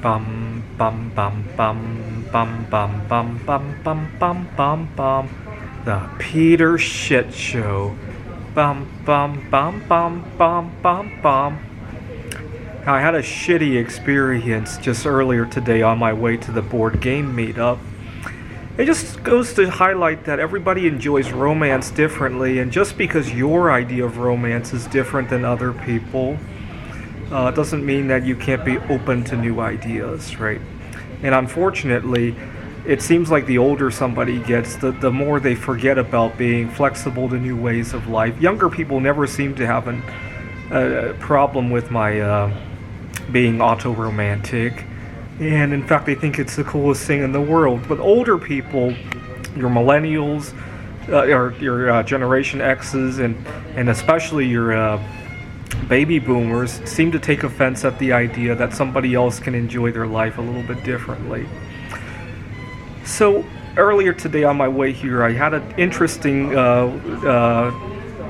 Bum bum bum bum bum bum bum bum bum bum bum bum. The Peter Shitshow. Bum bum bum bum bum bum bum. I had a shitty experience just earlier today on my way to the board game meetup. It just goes to highlight that everybody enjoys romance differently, and just because your idea of romance is different than other people, doesn't mean that you can't be open to new ideas, right? And unfortunately, it seems like the older somebody gets, the more they forget about being flexible to new ways of life. Younger people never seem to have a problem with my being auto-romantic. And in fact, they think it's the coolest thing in the world. But older people, your millennials, or your Generation X's, and especially your baby boomers, seem to take offense at the idea that somebody else can enjoy their life a little bit differently. So earlier today on my way here, I had an interesting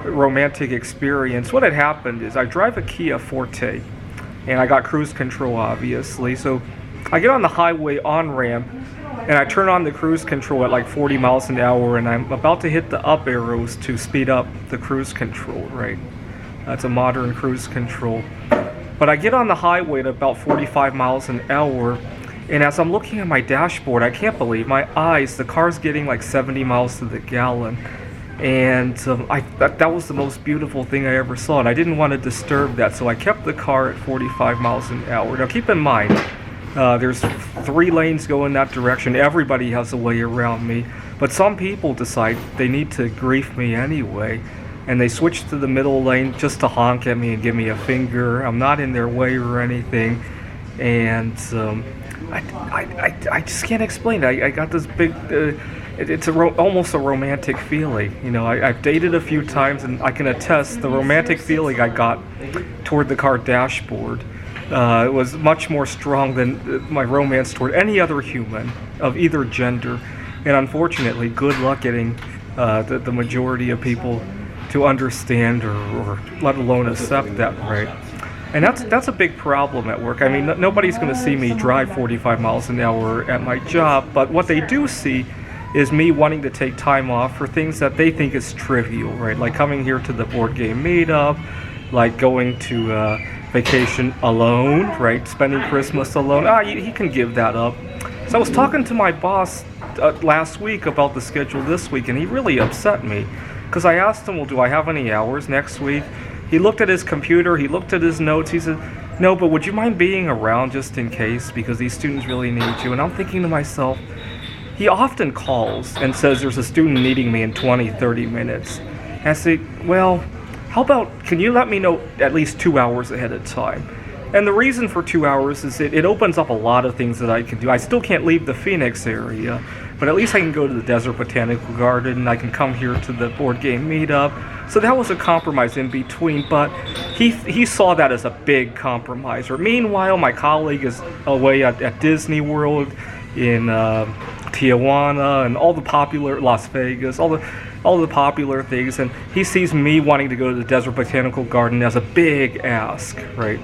romantic experience. What had happened is I drive a Kia Forte, and I got cruise control, obviously. So I get on the highway on-ramp, and I turn on the cruise control at like 40 miles an hour, and I'm about to hit the up arrows to speed up the cruise control, right? That's a modern cruise control. But I get on the highway at about 45 miles an hour, and as I'm looking at my dashboard, I can't believe my eyes. The car's getting like 70 miles to the gallon. And that was the most beautiful thing I ever saw, and I didn't want to disturb that, so I kept the car at 45 miles an hour. Now keep in mind, there's 3 lanes going that direction. Everybody has a way around me, but some people decide they need to grief me anyway, and they switch to the middle lane just to honk at me and give me a finger. I'm not in their way or anything, and I just can't explain it. I got this big, it's almost a romantic feeling. You know, I've dated a few times, and I can attest the romantic feeling I got toward the car dashboard. It was much more strong than my romance toward any other human of either gender. And unfortunately, good luck getting the majority of people to understand or let alone accept that, right? And that's a big problem at work. I mean, nobody's going to see me drive 45 miles an hour at my job, but what they do see is me wanting to take time off for things that they think is trivial, right? Like coming here to the board game meetup, like going to vacation alone, right? Spending Christmas alone. He can give that up. So I was talking to my boss last week about the schedule this week, and he really upset me because I asked him, well, do I have any hours next week? He looked at his computer, he looked at his notes, he said, no, but would you mind being around just in case, because these students really need you? And I'm thinking to myself, he often calls and says there's a student needing me in 20, 30 minutes. And I say, well, how about, can you let me know at least 2 hours ahead of time? And the reason for 2 hours is it opens up a lot of things that I can do. I still can't leave the Phoenix area, but at least I can go to the Desert Botanical Garden, I can come here to the board game meetup. So that was a compromise in between, but he saw that as a big compromise. Meanwhile, my colleague is away at Disney World in Tijuana and all the popular Las Vegas, all the popular things, and he sees me wanting to go to the Desert Botanical Garden as a big ask, right?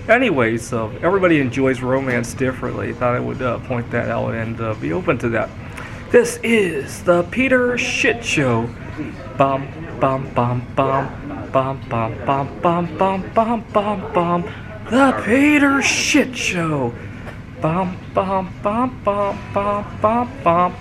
Anyways, everybody enjoys romance differently. Thought I would point that out and be open to that. This is the Peter Shitshow. Bum bum bum bum bum bum bum bum bum bum bum bum. The Peter Shitshow. Bum bum bum bum bum bum bum.